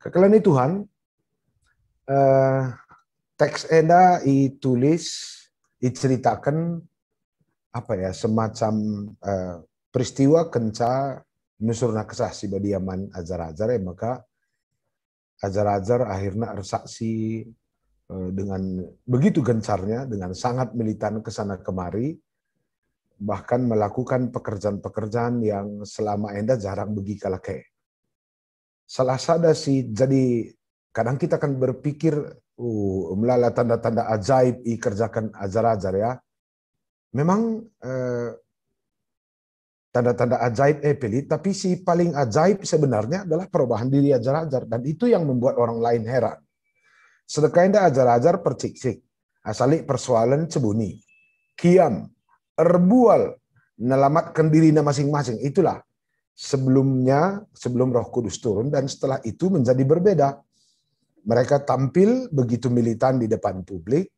Kekalani Tuhan, eh, teks enda ditulis, diceritakan apa ya, semacam peristiwa kenca nusurna kesah si badiaman ajar-ajar ya, maka ajar-ajar akhirnya bersaksi dengan begitu gencarnya, dengan sangat militan ke sana kemari, bahkan melakukan pekerjaan-pekerjaan yang selama enda jarang begi kalake. Salah sada sih, jadi kadang kita akan berpikir, melala tanda-tanda ajaib dikerjakan ajar-ajar ya. Memang tanda-tanda ajaib pelit, tapi si paling ajaib sebenarnya adalah perubahan diri ajar-ajar, dan itu yang membuat orang lain heran. Sedekah enda ajar-ajar perciksik, asali persoalan cebuni, kiam, erbual, nelamatkan dirinya masing-masing. Itulah sebelum Roh Kudus turun, dan setelah itu menjadi berbeda. Mereka tampil begitu militan di depan publik.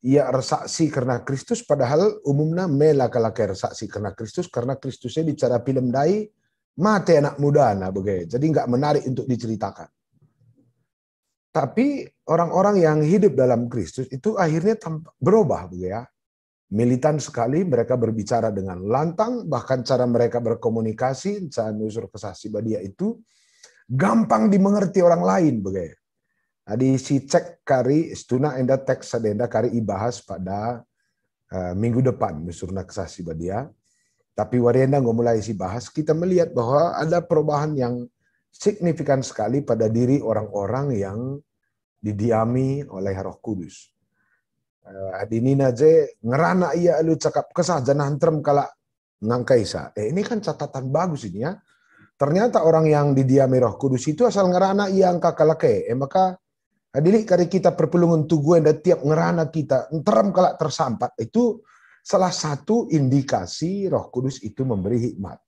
Ia resaksi karena Kristus, padahal umumnya melaka-laka resaksi karena Kristus, karena Kristusnya bicara film dai mati anak muda begitu. Jadi nggak menarik untuk diceritakan. Tapi orang-orang yang hidup dalam Kristus itu akhirnya berubah begitu ya. Militan sekali, mereka berbicara dengan lantang, bahkan cara mereka berkomunikasi, cara nusur kesaksi badia itu gampang dimengerti orang lain begitu. Adi si cek kari stuna enda teks sadenda kari ibahas pada minggu depan nusurna kesaksi badia. Tapi warienda nggak mulai si bahas, kita melihat bahwa ada perubahan yang signifikan sekali pada diri orang-orang yang didiami oleh Roh Kudus. Adinina je ngerana ia lu cakap kesah janah terem kala ngangkaisa. Ini kan catatan bagus ini ya. Ternyata orang yang didiami Roh Kudus itu asal ngerana ia angka kalake. Maka adili kari kita perpulungan tugu dan tiap ngerana kita terem kala tersampat, itu salah satu indikasi Roh Kudus itu memberi hikmat.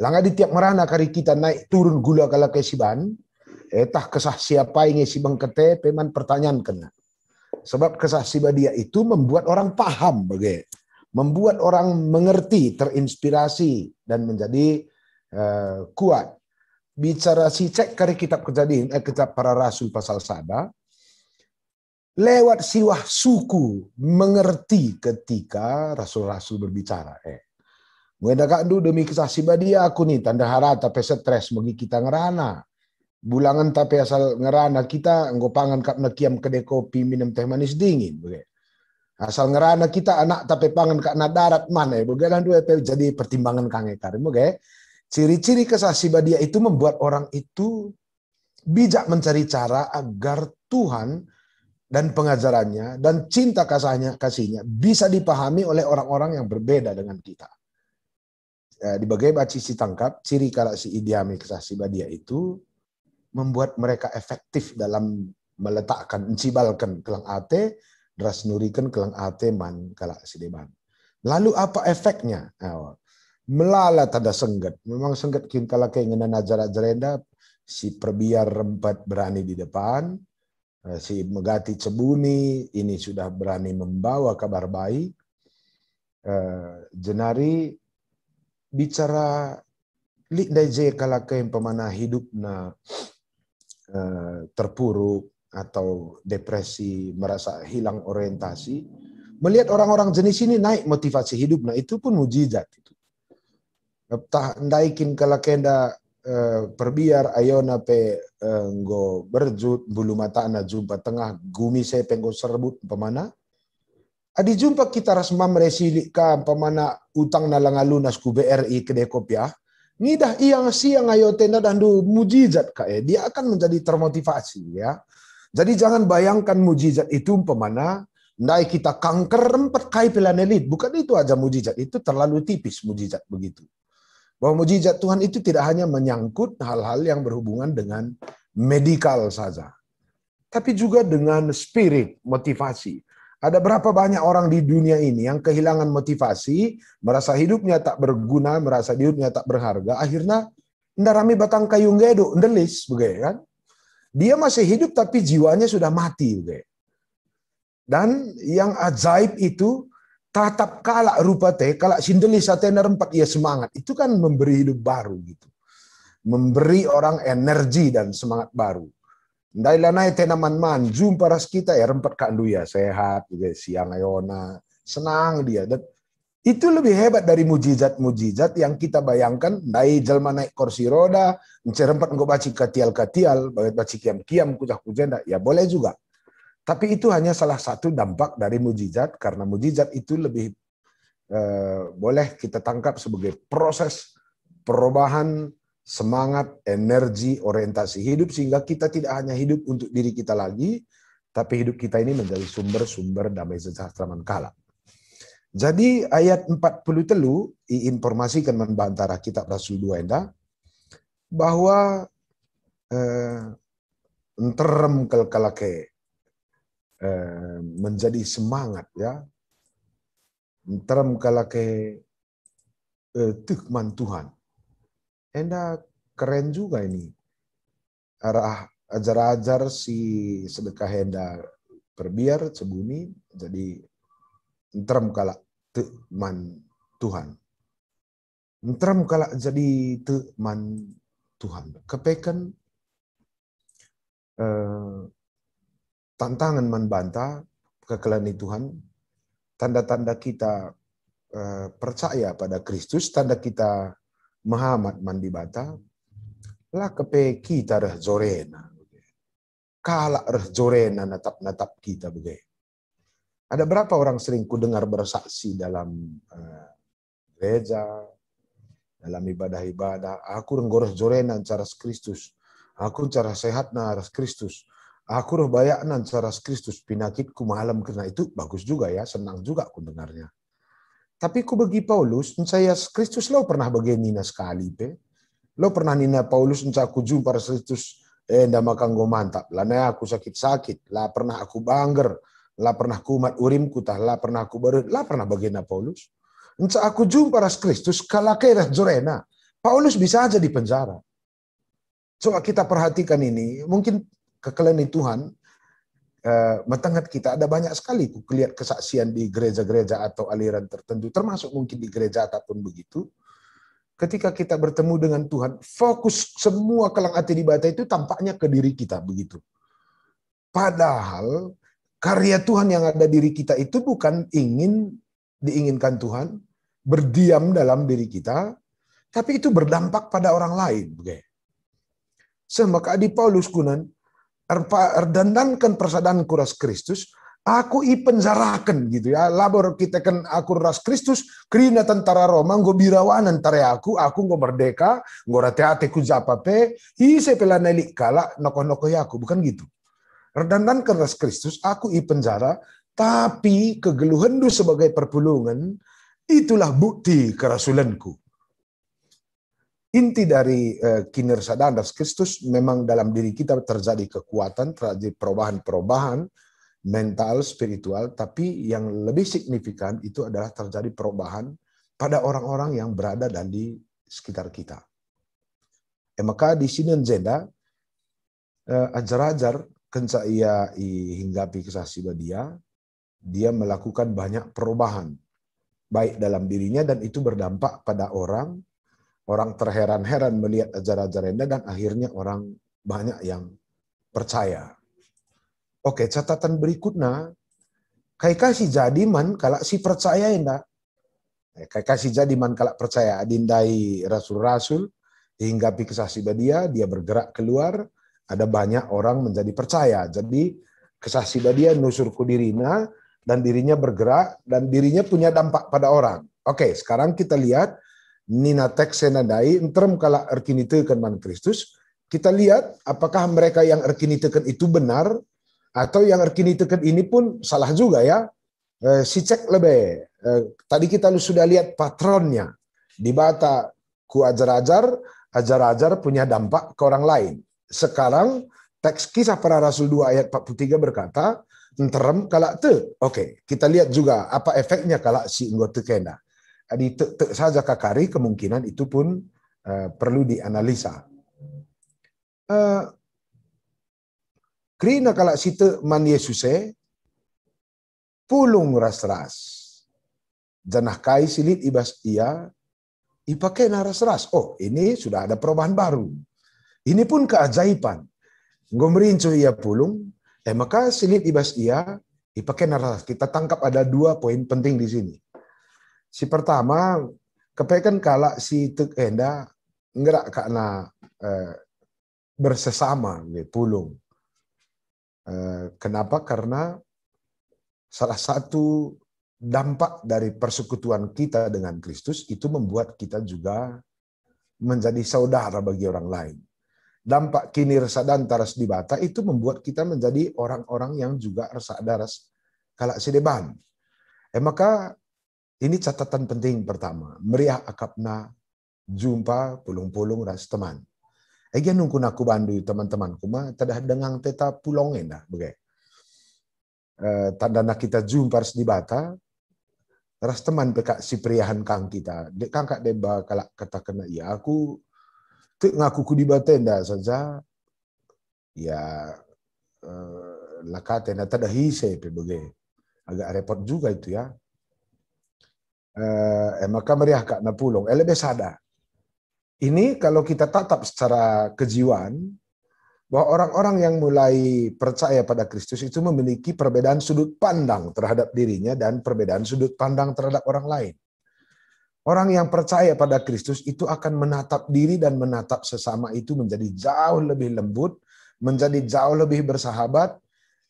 Langga di tiap ngerana kari kita naik turun gula kala kesiban, tah kesah siapa yang si bangkete peman pertanyaan kena. Sebab kesaksi badia itu membuat orang paham, membuat orang mengerti, terinspirasi, dan menjadi kuat. Bicara si cek kari kitab Kejadian, kitab Para Rasul pasal 1, lewat siwah suku mengerti ketika rasul-rasul berbicara. Mueda kandu demi kesaksi badia aku nih tanda hara tapi stres bagi kita ngerana. Bulangan tapi asal ngerana kita nggopangan kap nakiam kedai kopi minum teh manis dingin. Asal ngerana kita anak tapi pangan kak na darat mana. Begitu dua jadi pertimbangan kange karim. Ciri-ciri kesaksi badia itu membuat orang itu bijak mencari cara agar Tuhan dan pengajarannya dan cinta kasihnya bisa dipahami oleh orang-orang yang berbeda dengan kita. Di bagian baci si tangkap, ciri kalau si idiami kesaksi badia itu membuat mereka efektif dalam meletakkan, mencibalkan kelang ate, deras nurikan kelang ate man kalak sideban. Lalu apa efeknya? Melala tada senggat. Memang senggat kin kalak kengenan ajar-ajarenda, si perbiar rempat berani di depan, si megati cebuni ini sudah berani membawa kabar baik. Jenari bicara lik daje kalak yang pemana hidup na terpuruk atau depresi, merasa hilang orientasi, melihat orang-orang jenis ini naik motivasi hidup, nah itu pun mujizat itu. Tah ndaikin kalakenda perbiar ayona pe nggo berjut bulu mata na jumpa tengah gumi saya penggo serbut pemana. Adi jumpa kita rasma meresilik ka pemana utang na langalunas ku BRI kedai kopiah. Ngidah iyang siang ayo tenda dan du mujizat kae, dia akan menjadi termotivasi ya. Jadi jangan bayangkan mujizat itu umpamana ndai kita kanker 4 kali pelanelit, bukan itu aja mujizat, itu terlalu tipis mujizat begitu. Bahwa mujizat Tuhan itu tidak hanya menyangkut hal-hal yang berhubungan dengan medikal saja, tapi juga dengan spirit, motivasi. Ada berapa banyak orang di dunia ini yang kehilangan motivasi, merasa hidupnya tak berguna, merasa hidupnya tak berharga, akhirnya ndarami batang kayu ngeduk, ndelis, begitu kan? Dia masih hidup tapi jiwanya sudah mati, begitu. Dan yang ajaib itu tatap kalak rupa teh, kalak sindelis atena rempat ia semangat, itu kan memberi hidup baru gitu. Memberi orang energi dan semangat baru. Ndai lanai tenaman man, jumpa ras kita ya rempat kak ya sehat, juga siang ayona, senang dia. Dan itu lebih hebat dari mujizat-mujizat yang kita bayangkan. Ndai jelma naik kursi roda, rempat nggak baci katial-katial, baci kiam-kiam, kujah-kujenda, ya boleh juga. Tapi itu hanya salah satu dampak dari mujizat, karena mujizat itu lebih boleh kita tangkap sebagai proses perubahan semangat, energi, orientasi hidup, sehingga kita tidak hanya hidup untuk diri kita lagi, tapi hidup kita ini menjadi sumber-sumber damai sejahtera mankala. Jadi ayat 40 telu informasikan membantara kitab Rasul 2 enda bahwa enterem kalake menjadi semangat ya. Enterem kalake tukman Tuhan. Enda keren juga ini. Arah ajar-ajar si sedekah enda perbiar sebuni jadi enterem kalak tukman Tuhan. Enterem kalak jadi tukman Tuhan. Kepekan tantangan membantah kekelani Tuhan, tanda-tanda kita percaya pada Kristus, tanda kita Muhammad mandi bata, lah kepe kita reh zorena, kalak reh zorena natap kita begitu. Ada berapa orang sering ku dengar bersaksi dalam gereja, dalam ibadah-ibadah, aku renggoreh zorena cara Kristus, aku cara sehat na Kristus, aku roh bayak nan cara Kristus, pinakitku malam kena itu bagus juga ya, senang juga aku dengarnya. Tapi ku bagi Paulus, saya Kristus lo pernah bagi nina sekali pe. Lo pernah nina Paulus enca aku jumpa Kristus nda makan go mantap. Lah aku sakit-sakit, lah pernah aku bangger, lah pernah kumat urimku tah, lah pernah aku beret, lah pernah bagaina Paulus. Enca aku jumpa Kristus kalakera jorena. Paulus bisa aja di penjara. Coba kita perhatikan ini, mungkin kekelani Tuhan matangat kita ada banyak sekali ku lihat kesaksian di gereja-gereja atau aliran tertentu, termasuk mungkin di gereja ataupun begitu. Ketika kita bertemu dengan Tuhan, fokus semua kelang hati di bata itu tampaknya ke diri kita begitu. Padahal karya Tuhan yang ada diri kita itu bukan diinginkan Tuhan berdiam dalam diri kita, tapi itu berdampak pada orang lain. Maka di Paulus kunan erdandankan persadaran kuras Kristus, aku ipenjarakan gitu ya. Labor kita kan aku ras Kristus, krina tentara Roma, nggo birawan antara aku nggo merdeka, nggo rate-ate ku japape, ise pelanelik kala noko-noko aku, bukan gitu. Erdandankan ras Kristus, aku ipenjara, tapi kegeluhendu sebagai perpulungan, itulah bukti kerasulanku. Inti dari kinerja ras Kristus memang dalam diri kita terjadi kekuatan, terjadi perubahan-perubahan mental, spiritual, tapi yang lebih signifikan itu adalah terjadi perubahan pada orang-orang yang berada di sekitar kita. Maka di sini jenda ajar-ajar kenca ia hinggapi kesah dia melakukan banyak perubahan baik dalam dirinya dan itu berdampak pada orang terheran-heran melihat ajar-ajarannya dan akhirnya orang banyak yang percaya. Oke, catatan berikutnya, kai kasih jadi man kalau si percaya enggak. Kai kasih jadi man kalau percaya adindai rasul-rasul hingga kisah dia bergerak keluar, ada banyak orang menjadi percaya. Jadi kisah dia nusurku dirina dan dirinya bergerak dan dirinya punya dampak pada orang. Oke, sekarang kita lihat nina teks senadai enterem kala erkinitekan man Kristus, kita lihat apakah mereka yang erkinitekan itu benar atau yang erkinitekan ini pun salah juga ya. Si cek lebih. Tadi kita sudah lihat patronnya di bata ku ajar-ajar punya dampak ke orang lain. Sekarang teks kisah para rasul 2 ayat 43 berkata enterem kala te. Oke, kita lihat juga apa efeknya kala si anggota kena. Di saja kakari kemungkinan itu pun perlu dianalisa. Krina kala situ man Yesuse pulung ras-ras. Janah kai silit ibas ia ipakai naras-ras. Oh, ini sudah ada perubahan baru. Ini pun keajaiban. Ngomerinco ia pulung, maka silit ibas ia, dipakai narasi. Kita tangkap ada 2 poin penting di sini. Si pertama, kepekan kala si tek enda ngerak karena bersesama pulung. Kenapa? Karena salah satu dampak dari persekutuan kita dengan Kristus itu membuat kita juga menjadi saudara bagi orang lain. Dampak kini resadaran taras di bata itu membuat kita menjadi orang-orang yang juga resadaras kalak sedeban. Maka ini catatan penting pertama. Meriah akapna jumpa pulung-pulung ras teman. Egen nungku naku bandu teman-temanku mah tadah dengang teta pulongen dah bagai. Tanda nak kita jumpa ras di bata ras teman pekak si priahan kang kita. Dek kangkak deba kalak kata kena ya aku ngaku ku di batenda saja ya lakatena tada hise pe bagai. Agak repot juga itu ya. Maka meriah kak na pulong lebih sadar. Ini kalau kita tatap secara kejiwaan bahwa orang-orang yang mulai percaya pada Kristus itu memiliki perbedaan sudut pandang terhadap dirinya dan perbedaan sudut pandang terhadap orang lain. Orang yang percaya pada Kristus itu akan menatap diri dan menatap sesama itu menjadi jauh lebih lembut, menjadi jauh lebih bersahabat,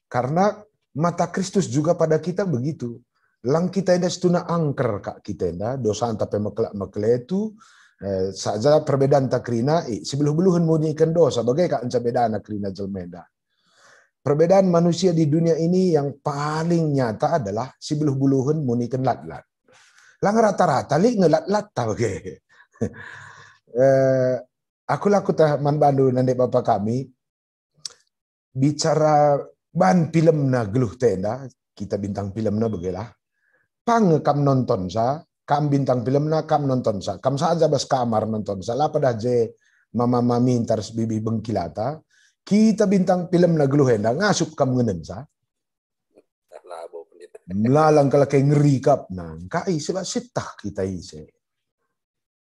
karena mata Kristus juga pada kita begitu. Lang kita indah setuna angker kak kita indah dosa antape mekelak itu saja perbedaan takrina sebeluh-beluhan munyikan dosa bagai kak anca beda nakrina jelmeda. Perbedaan manusia di dunia ini yang paling nyata adalah sebeluh-beluhan munyikan lat-lat. Lang rata-rata li ngelat-lat bagai. Aku laku man bandu nande bapak kami bicara ban film na geluh tenda kita bintang film na begitulah. Pang kam nonton sa, kam bintang film na kam nonton sa, kam saja bas kamar nonton sa, lah pada je mama mami taras bibi bengkilata, kita bintang film na geluhenda ngasup kam ngenen sa. Melalang kalau kayak ngeri kap nang, kai sebab sitah kita ise.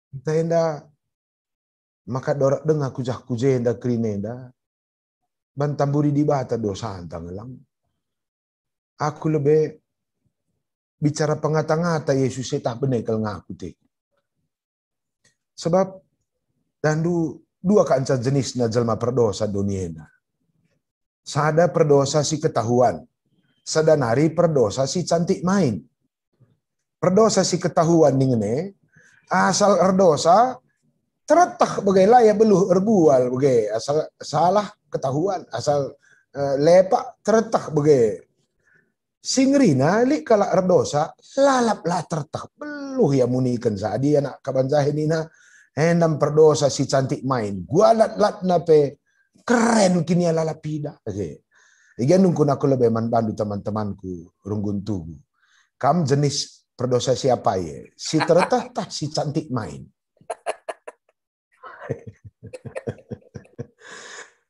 Kita henda maka dorak dengar kujah kujenda krinenda, bantamburi di bata dosa antang lang. Aku lebih bicara pengata-ngata Yesus setah benekel ngaku te. Sebab dan dua kanca jenis na jelma perdosa dunia. Sada perdosa si ketahuan. Sadanari perdosa si cantik main. Perdosa si ketahuan ningene asal erdosa teretak bagai layak beluh erbual bagai asal salah ketahuan asal lepak teretak bagai singrina li kala erdosa lalap lah tertak beluh ya munikan saadi anak kabanjahinina endam perdosa si cantik main gua lat nape keren kini lalapida oke igen nungkun aku lebih bandu teman-temanku runggun tugu kam jenis perdosa siapa ya si tertah si cantik main.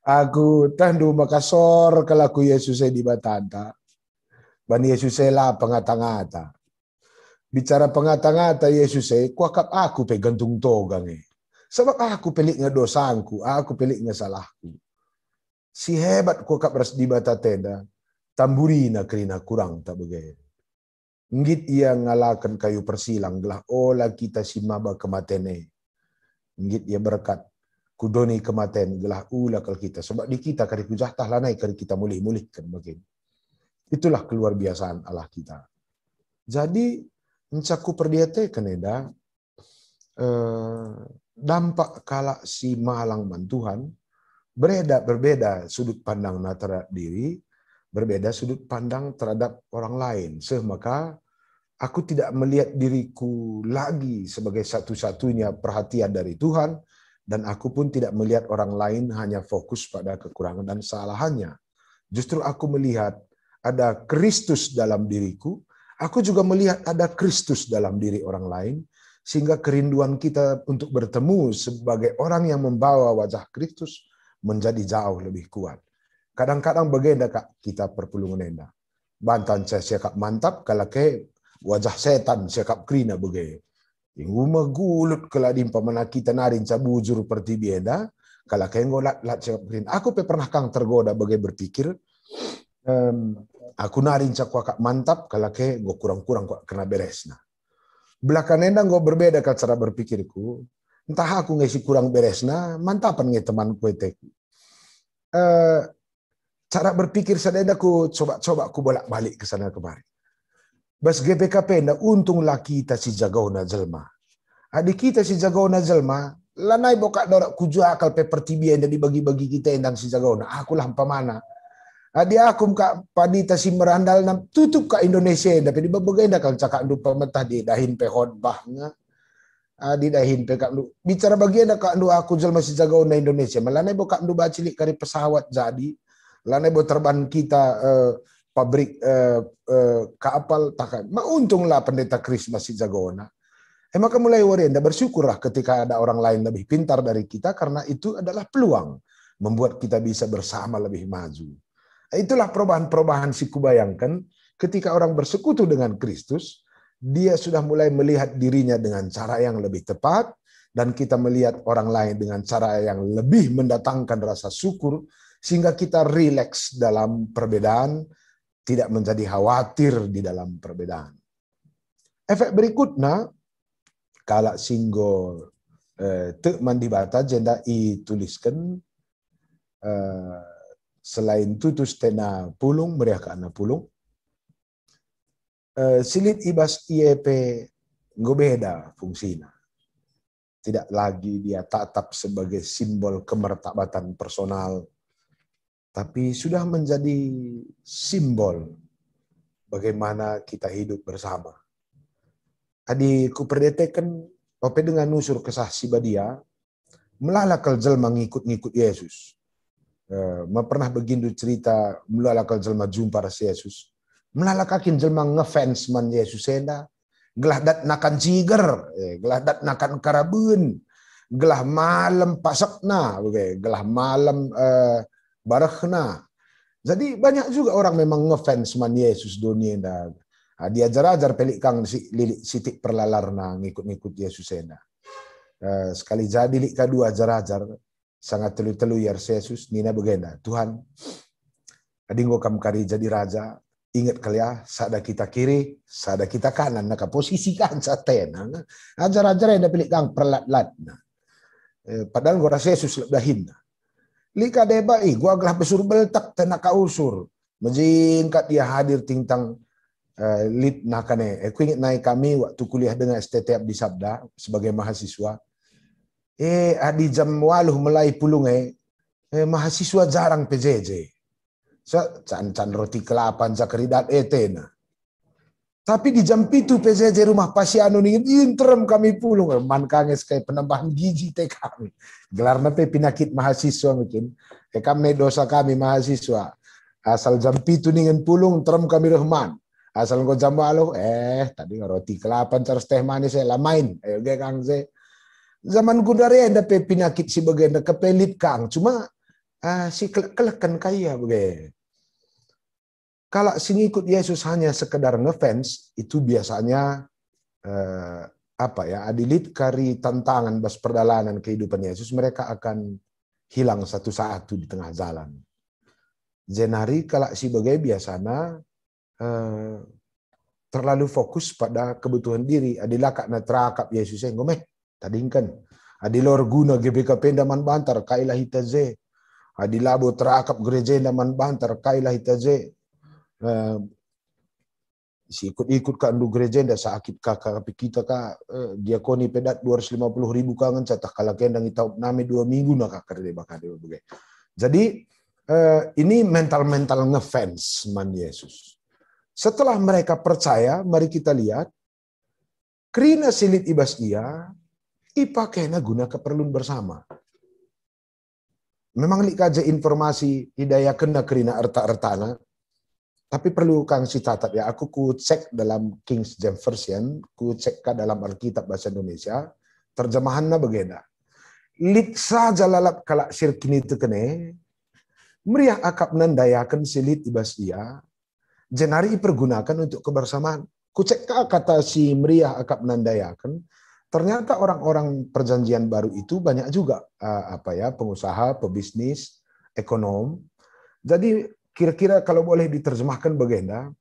Aku tandu makasor kalau aku Yesus di batanta. Ban Yesus lah pengata-ngata. Bicara pengata-ngata Yesus kuakap aku pe gantung togang sebab aku pelik ngedosanku, aku pelik ngesalahku. Si hebat kuakap ras di bata tenda, tamburina kerina kurang tak begitu. Ngit ia ngalakan kayu persilang gelah olah kita si maba kematene. Ngit ia berkat kudoni kematen gelah ulah kal kita sebab di kita kari kujatah lanai kari kita mulih-mulihkan begini. Itulah keluar biasaan Allah kita. Jadi mencakup perdiate keneda dampak kala si malang bantuhan berbeda sudut pandang terhadap diri, berbeda sudut pandang terhadap orang lain. Maka aku tidak melihat diriku lagi sebagai satu-satunya perhatian dari Tuhan dan aku pun tidak melihat orang lain hanya fokus pada kekurangan dan kesalahannya. Justru aku melihat ada Kristus dalam diriku, aku juga melihat ada Kristus dalam diri orang lain, sehingga kerinduan kita untuk bertemu sebagai orang yang membawa wajah Kristus menjadi jauh lebih kuat. Kadang-kadang begenda kak kita perpulungan enda. Bantan saya siakap mantap kalau ke wajah setan siakap krina begaya. Yang rumah gulut keladim pamana kita narin cabujur perti bienda, Kalau kayak ngolat aku pernah kang tergoda bagai berpikir, aku narin cak mantap kalau kayak gue kurang-kurang kok kena beresna. Belakangan gue berbeda kan cara berpikirku. Entah aku ngisi kurang beresna, mantapan nge temanku itu. Cara berpikir sadenda aku coba aku bolak-balik ke sana kemari. Bas GPKP nda untunglah kita si jagauna jelma. Adik kita si jagauna jelma, lanai boka dorak kuju akal pepertibia yang dibagi-bagi kita endang si jagauna. Aku lah pamana. Adi aku ka padita si merandal nam tutup ka Indonesia tapi di babagai dah kalau cakap lupa metah di dahin pe khotbahnya. Adi dahin pe kak bicara bagian dah kak aku jelma si jagauna Indonesia. Malanai boka ndu bacilik kari pesawat jadi. Lanai bo terbang kita pabrik kapal takkan. Untunglah pendeta Kris masih jagauna. Maka mulai warinda bersyukurlah ketika ada orang lain lebih pintar dari kita karena itu adalah peluang membuat kita bisa bersama lebih maju. Itulah perubahan-perubahan siku bayangkan ketika orang bersekutu dengan Kristus, dia sudah mulai melihat dirinya dengan cara yang lebih tepat dan kita melihat orang lain dengan cara yang lebih mendatangkan rasa syukur sehingga kita rileks dalam perbedaan, tidak menjadi khawatir di dalam perbedaan. Efek berikutnya, kalau singgo te mandibata jenda ituliskan selain tutus tena pulung meriah ke anak pulung, silit ibas IEP ngobeda fungsinya. Tidak lagi dia tatap sebagai simbol kemertabatan personal, tapi sudah menjadi simbol bagaimana kita hidup bersama. Adi ku perdetekan ope dengan nusur kesah sibadia melalakal jelma ngikut-ngikut Yesus. Pernah begindu cerita melalakal jelma jumpa rasa Yesus. Melalakakin jelma ngefans man Yesus enda. Gelah dat nakan ciger, gelah dat nakan karabun, gelah malam pasakna, gelah malam barakhna. Jadi banyak juga orang memang ngefans man Yesus dunia enda. Dia ajar-ajar pelik kang sitik perlalarna ngikut-ngikut Yesus enda. Sekali jadi lik kedua ajar-ajar sangat telu-telu ya Yesus nina begenda. Tuhan, adinggo kam kari jadi raja, ingat kali ya, sada kita kiri, sada kita kanan, naka posisikan satena. Ajar-ajar yang pelik kang perlat-lat. Padahal gua rasa Yesus lebdahin. Lika deba gua aglah besur beltak tenaka usur. Menjingkat dia hadir tintang lead nakane. Aku ingat naik kami waktu kuliah dengan STT Abdi Sabda sebagai mahasiswa. Adi jam waluh mulai pulung mahasiswa jarang PJJ. Can roti kelapan zakeridat etena. Tapi di jam itu PJJ rumah pasianu nih interim kami pulung man kanges kayak penambahan gizi teh kami. Gelar nanti penyakit mahasiswa mungkin. Kami dosa kami mahasiswa. Asal jam itu nih pulung terem kami rahman. Asal kau jam waluh tadi roti kelapan terus teh manis saya lamain. Ayo ge kang se. Zaman gundari ada penyakit si bagian kepelit kang. Cuma si kelekan kaya bagai. Kalau si ngikut Yesus hanya sekedar ngefans itu biasanya adilit kari tantangan bas perjalanan kehidupan Yesus mereka akan hilang satu-satu di tengah jalan. Jenari kalau si bagai biasanya terlalu fokus pada kebutuhan diri. Adilah kakna terakap Yesus yang ngomeh. Tadingkan. Adilor guna GBKP daman bantar kailah hitaze. Adilabo terakap gereja daman bantar kailah hitaze. Si ikut-ikut ka andu gereja nda sakit kakak kita ka diakoni pedat 250.000 kangen catah kalakian dan kita nami 2 minggu nak kerja bakade bagai. Jadi ini mental ngefans man Yesus. Setelah mereka percaya, mari kita lihat krina silit ibas ia ipakena guna keperluan bersama. Memang li kaja informasi hidayah kena krina erta-ertana, tapi perlu kang si catat ya. Aku ku cek dalam King James Version, ku cek dalam Alkitab bahasa Indonesia, terjemahannya begini. Lit saja lalap kalak sirkini itu kene, meriah akap nandayakan silit ibas ia, jenari pergunakan untuk kebersamaan. Ku cek kata si meriah akap nandayakan, Ternyata orang-orang perjanjian baru itu banyak juga pengusaha, pebisnis, ekonom. Jadi kira-kira kalau boleh diterjemahkan begenda,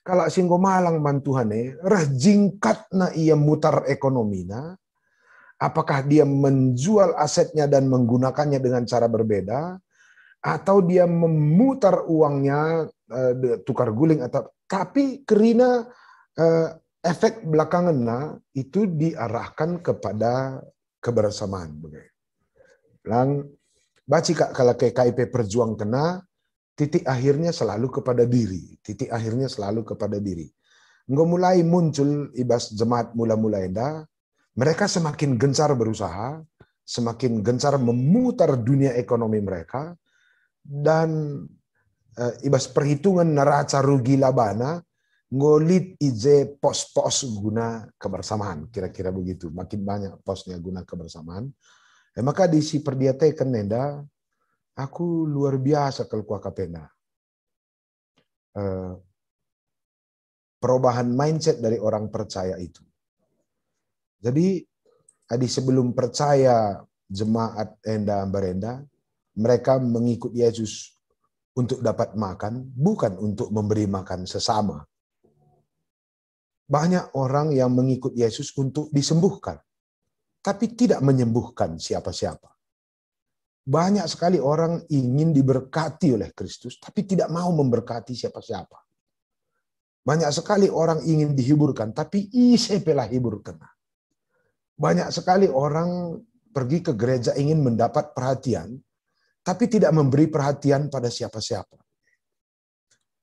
kalau singgo malang mantuhane, rah jingkat na ia mutar ekonomina, apakah dia menjual asetnya dan menggunakannya dengan cara berbeda, atau dia memutar uangnya tukar guling, atau tapi kerina efek belakangan itu diarahkan kepada kebersamaan. Lang baca kak kalau ke KIP perjuang kena titik akhirnya selalu kepada diri. Titik akhirnya selalu kepada diri. Nggak mulai muncul ibas jemaat mula-mula enda, mereka semakin gencar berusaha, semakin gencar memutar dunia ekonomi mereka, dan ibas perhitungan neraca rugi labana, ngolit ije pos-pos guna kebersamaan, kira-kira begitu. Makin banyak posnya guna kebersamaan. Maka di si perdiatekan nenda, aku luar biasa kalau kuah kapena. Perubahan mindset dari orang percaya itu. Jadi, sebelum percaya jemaat enda berenda, mereka mengikut Yesus untuk dapat makan, bukan untuk memberi makan sesama. Banyak orang yang mengikut Yesus untuk disembuhkan, tapi tidak menyembuhkan siapa-siapa. Banyak sekali orang ingin diberkati oleh Kristus, tapi tidak mau memberkati siapa-siapa. Banyak sekali orang ingin dihiburkan, tapi isepelah hiburkan. Banyak sekali orang pergi ke gereja ingin mendapat perhatian, tapi tidak memberi perhatian pada siapa-siapa.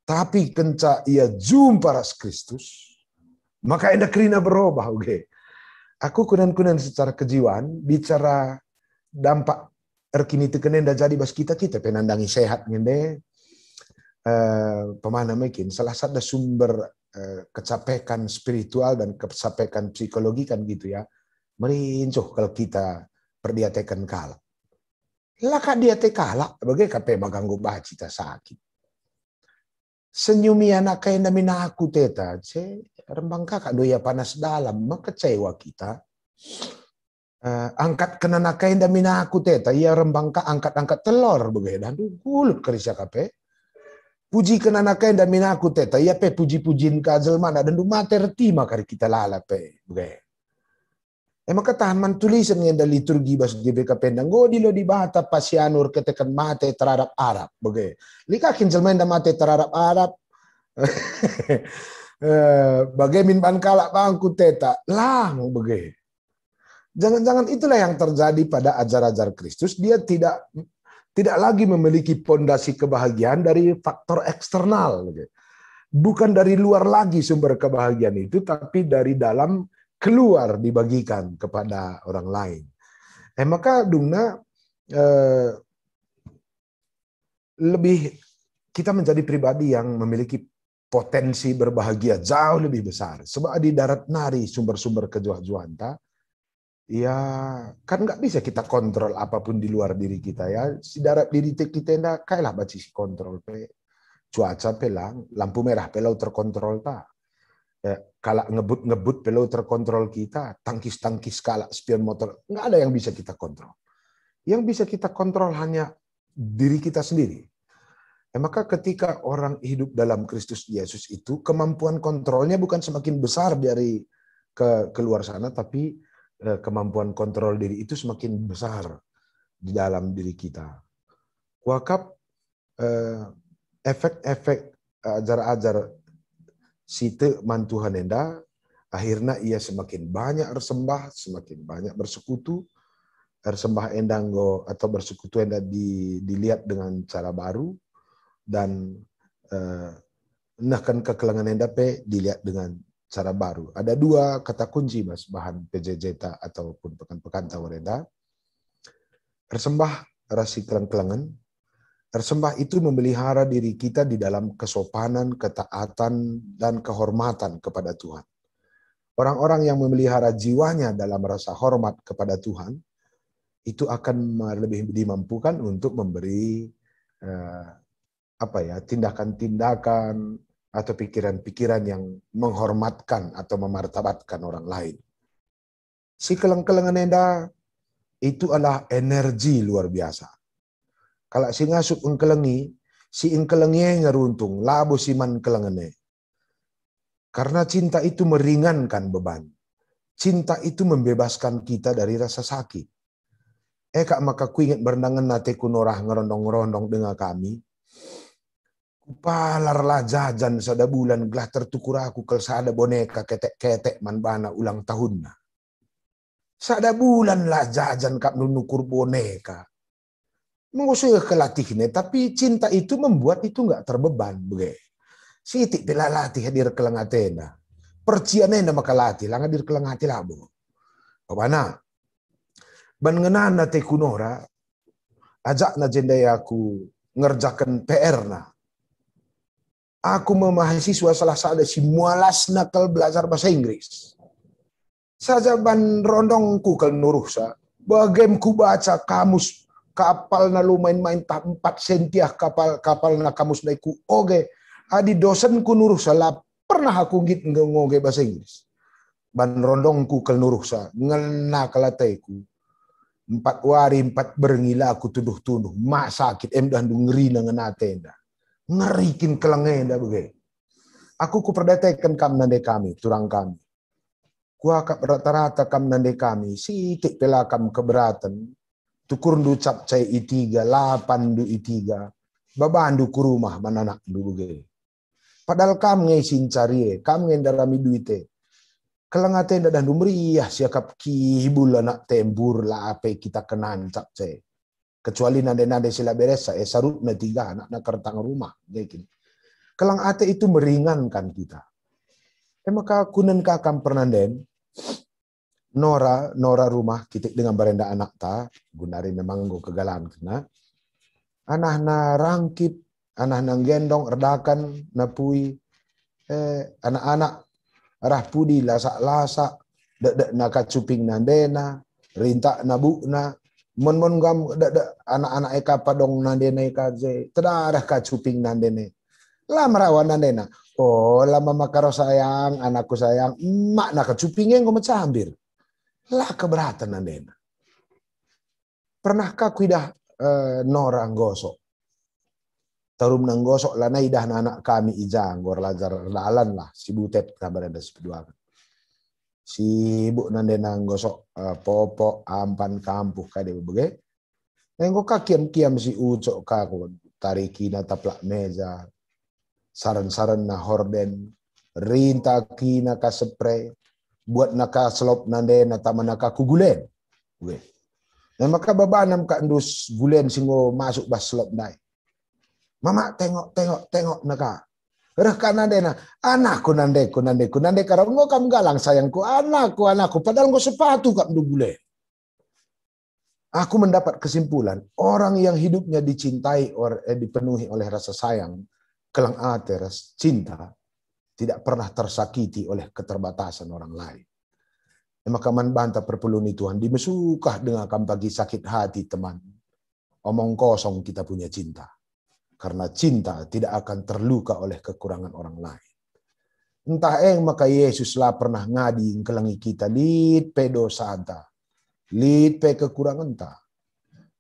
Tapi kenca ia jumpa ras Kristus, maka enda kerina berubah. Okay. Aku kunan-kunan secara kejiwaan bicara dampak erkini tekenen dah jadi bas kita penandangi sehat ngende pemana mungkin salah satu sumber kecapekan spiritual dan kecapekan psikologi kan gitu ya. Merincuh kalau kita perdiatekan kalah. Lah kak dia kalah bagai kape maganggu baci ta sakit. Senyumi anak kaya namin aku teta, rembang kakak doya panas dalam, makecewa kita. Angkat kena nakai namin aku teta, ia rembang ka angkat-angkat telur begitu. Dan gulut kerisya kape. Puji kena nakai namin aku teta, ia pe puji-pujin kajel mana dan mater tima kari kita lala pe begitu. Maka tahaman tulisan yang dari liturgi bas GBK pendang di lo di bata pasianur ketekan mate terhadap Arab begitu. Likakin jelmain da mate terhadap Arab. Bagaimana ban kalak bangku teta lang begitu. Jangan-jangan itulah yang terjadi pada ajar-ajar Kristus. Dia tidak lagi memiliki pondasi kebahagiaan dari faktor eksternal. Begitu. Bukan dari luar lagi sumber kebahagiaan itu, tapi dari dalam keluar dibagikan kepada orang lain. Maka Dungna lebih kita menjadi pribadi yang memiliki potensi berbahagia jauh lebih besar. Sebab di darat nari sumber-sumber kejuah-juanta, ya kan nggak bisa kita kontrol apapun di luar diri kita ya. Si darat diri kita ndak kailah baci si kontrol pe. Cuaca pelang, lampu merah pelau terkontrol tak. Kalau ngebut pelau terkontrol kita, tangkis kalau spion motor, nggak ada yang bisa kita kontrol. Yang bisa kita kontrol hanya diri kita sendiri. Maka ketika orang hidup dalam Kristus Yesus itu, kemampuan kontrolnya bukan semakin besar dari keluar sana, tapi kemampuan kontrol diri itu semakin besar di dalam diri kita. Wakap efek-efek ajar-ajar site mantuhan enda, akhirnya ia semakin banyak bersembah, semakin banyak bersekutu, bersembah endanggo atau bersekutu enda dilihat dengan cara baru, dan nahkan kekelangan enda pe dilihat dengan cara baru. Ada dua kata kunci mas bahan PJJ ataupun pekan-pekan tawarenda. Bersembah rasi kelang-kelangan. Bersembah itu memelihara diri kita di dalam kesopanan, ketaatan, dan kehormatan kepada Tuhan. Orang-orang yang memelihara jiwanya dalam rasa hormat kepada Tuhan, itu akan lebih dimampukan untuk memberi tindakan-tindakan atau pikiran-pikiran yang menghormatkan atau memartabatkan orang lain. Si keleng-kelengan enda itu adalah energi luar biasa. Kalau si ngasup engkelengi, si engkelengi ngeruntung, labo si man kelengene. Karena cinta itu meringankan beban. Cinta itu membebaskan kita dari rasa sakit. Kak maka ku ingat berendangan nate kunorah ngerondong-ngerondong dengan kami. Kupalarlah jajan sada bulan gelah tertukur aku kel sada boneka ketek-ketek man bana ulang tahunna. Sada bulan lah jajan kak nunukur boneka. Mengusung kelatihnya, tapi cinta itu membuat itu nggak terbeban. Sitik pila latih hadir kelengatena. Percianena maka latih, lang hadir kelengati labo. Bapana, ban ngenana te kunora, ajak na jendaya aku ngerjakan PR na. Aku memahasiswa salah satu si mualas nakal belajar bahasa Inggris. Saja ban rondongku kal nuruhsa, bagem ku baca kamus kapal na lumain-main 4 sentiah kapal na kamus naiku oge. Adi dosen ku nuruhsa lah pernah aku ngit ngoge bahasa Inggris. Ban rondongku kal nuruhsa, ngena kalateku. 4 wari 4 berngila aku tuduh-tuduh, mak sakit dan ngeri na ngenatenda. Ngerikin kelengenda begitu. Aku kuperdatekan kam nande kami, turang kami. Kuakap rata-rata kam nande kami, sitik pelakam keberatan. Tukur du cap cai itiga, 8 du itiga. Babandu ku rumah mananak du begitu. Padahal kam ngesin carie, kam ngendarami duite. Kelengatenda dan dumriyah siakap kihibul anak tembur la ape kita kenan cap cai. Kecuali nade-nade sila beresa, sarut na 3 anak na kertang rumah. Kelang ate itu meringankan kita. Maka kunen kakam pernanden, Nora rumah, kita dengan barenda anak ta, gunari memang go kegalan kena. Anah na rangkip, anah na gendong, erdakan, napui, anak-anak, arah pudi, lasak-lasak, dek na kacuping nandena, rintak nabukna, mon gam anak-anak eka padong nandene eka je tedarah kacuping nandene lah merawan nandena lama makaro sayang anakku sayang emak nak kacupingnya ngom cambir lah keberatan nandena. Pernahkah kuidah Nora gosok tarum nang gosok lana idah anak kami ijang gor lajar lalan lah si butet kabar ada sepedua sibuk nandena gosok popok ampan kampuh kade bege. Nengko kakiam-kiam si ucok kaku tariki na taplak meja saran-saran na horden rinta kina ka spray buat naka selop nande na taman naka kugulen. Dan maka babanam ka endus gulen singo masuk bas selop dai. Mama tengok naka. Reh kanande na anakku nande karena ngo kam galang sayangku anakku padahal ngo sepatu kam du gulen. Aku mendapat kesimpulan, orang yang hidupnya dicintai dipenuhi oleh rasa sayang, kelang ate rasa cinta, tidak pernah tersakiti oleh keterbatasan orang lain. Maka man banta perpuluni Tuhan, dimesukah dengan kam bagi sakit hati teman. Omong kosong kita punya cinta. Karena cinta tidak akan terluka oleh kekurangan orang lain. Entah maka Yesus lah pernah ngadi kelangi kita, lid pedo santa. Lid pe kekurangan ta.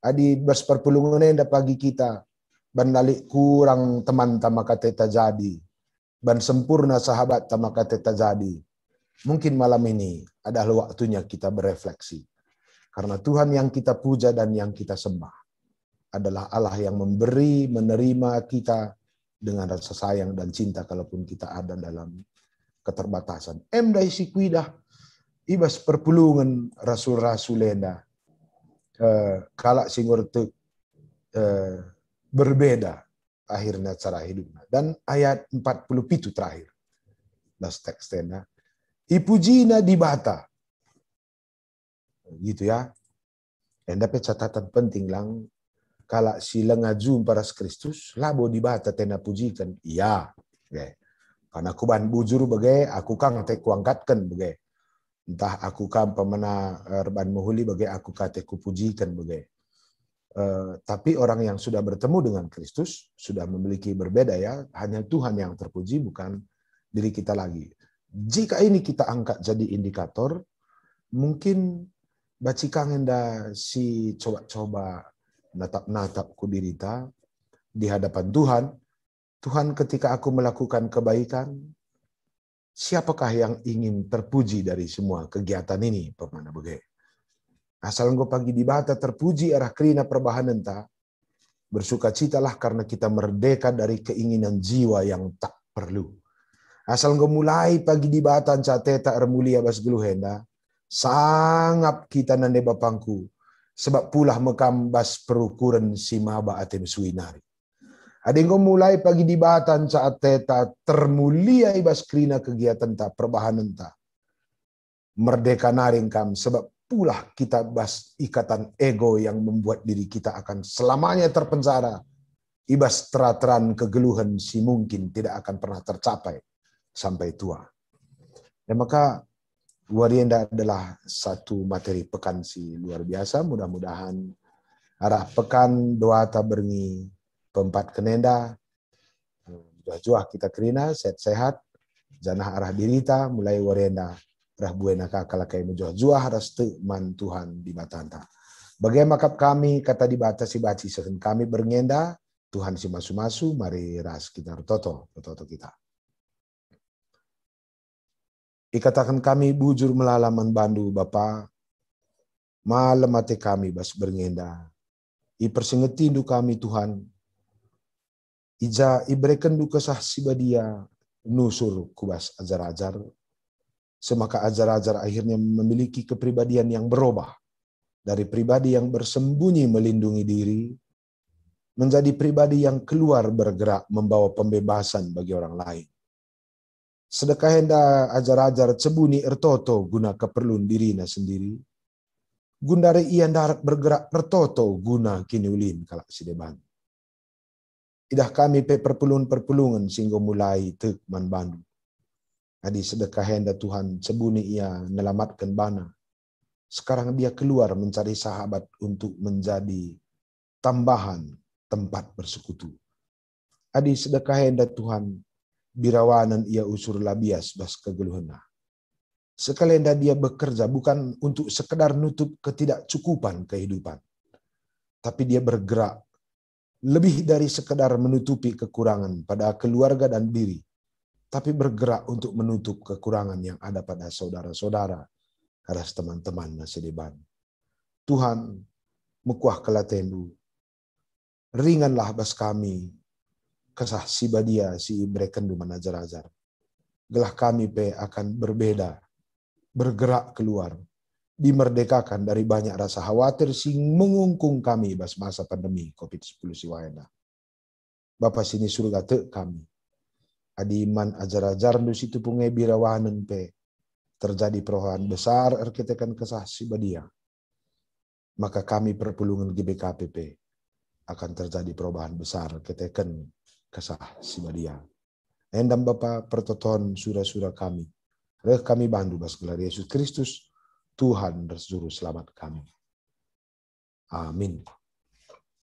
Adi bas perpulungan enda pagi kita ban lalik kurang teman tamaka teta jadi. Ban sempurna sahabat tamaka teta jadi. Mungkin malam ini adalah waktunya kita berefleksi. Karena Tuhan yang kita puja dan yang kita sembah adalah Allah yang memberi, menerima kita dengan rasa sayang dan cinta kalaupun kita ada dalam keterbatasan. Dai si kuidah ibas perpulungan rasul-rasulenda kalak singur tu berbeda akhirnya cara hidupnya. Dan ayat 47 terakhir. Das tekstena. Ipujina di bata. Gitu ya. Dan dapat catatan penting lang. Kalau sila ngajum paras Kristus, labo di bata tena pujikan. Iya. Okay. Karena aku ban bujur bagai, aku kang te kuangkatkan bagai. Entah aku kan pemana erban muhuli bagai aku kate ku pujikan bagai. Tapi orang yang sudah bertemu dengan Kristus sudah memiliki berbeda ya. Hanya Tuhan yang terpuji bukan diri kita lagi. Jika ini kita angkat jadi indikator, Mungkin baci kangen da si coba-coba natap-natap ku dirita di hadapan Tuhan. Tuhan, ketika aku melakukan kebaikan, siapakah yang ingin terpuji dari semua kegiatan ini, pemana bege? Asal engkau pagi di bata terpuji arah kerina perbahanan ta, bersukacitalah karena kita merdeka dari keinginan jiwa yang tak perlu. Asal engkau mulai pagi di bata cateta ermulia bas geluhenda, sangat kita nande bapangku, sebab pulah mekam bas perukuran si maba atem suinari. Adengko mulai pagi di batan saat teta termulia ibas krina kegiatan ta perbahanan ta. Merdeka naring kam sebab pulah kita bas ikatan ego yang membuat diri kita akan selamanya terpenjara. Ibas terateran kegeluhan si mungkin tidak akan pernah tercapai sampai tua. Dan maka Warienda adalah satu materi pekan si luar biasa. Mudah-mudahan arah pekan doa ta berngi pempat kenenda, juah kita kerina, sehat-sehat, janah arah dirita, mulai warenda, arah buena kakalakai menjuah-juah, aras man Tuhan di batanta. Bagaimana makap kami, kata di bata si baci, sehen kami berngenda, Tuhan si masu-masu, mari ras kita toto kita. Ikatakan kami bujur melalaman bandu Bapa, malam mati kami bas berngenda, ipersengetindu kami Tuhan, ija ibrekan du kesah sibadia nusur kubas ajar-ajar. Semaka ajar-ajar akhirnya memiliki kepribadian yang berubah. Dari pribadi yang bersembunyi melindungi diri, menjadi pribadi yang keluar bergerak membawa pembebasan bagi orang lain. Sedekah henda ajar-ajar cebuni ertoto guna keperluan dirinya sendiri. Gundari ian darat bergerak ertoto guna kini ulin kalak sideban. Idah kami pe perpulungan sehingga mulai tek man bandu. Adi sedekah henda Tuhan sebuni ia nelamatkan bana. Sekarang dia keluar mencari sahabat untuk menjadi tambahan tempat bersekutu. Adi sedekah henda Tuhan birawanan ia usur labias bas kegeluhana. Sekali henda dia bekerja bukan untuk sekedar nutup ketidakcukupan kehidupan. Tapi dia bergerak lebih dari sekedar menutupi kekurangan pada keluarga dan diri, tapi bergerak untuk menutup kekurangan yang ada pada saudara-saudara, aras teman-teman nasediban. Tuhan, mukuah kelatendu, ringanlah bas kami, kesah si badia si ibrekendu manajar-ajar. Gelah kami pe akan berbeda, bergerak keluar, dimerdekakan dari banyak rasa khawatir sing mengungkung kami bas masa pandemi COVID-19 siwaena. Bapa sini surga te kami. Adi iman ajar-ajar nu situ pungai birawanan pe terjadi perubahan besar erketekan kesah si badia. Maka kami perpulungan GBKPP akan terjadi perubahan besar ketekan kesah si badia. Endam Bapa pertoton surah-surah kami. Reh kami bandu bas gelar Yesus Kristus Tuhan dan Juru Selamat kami. Amin.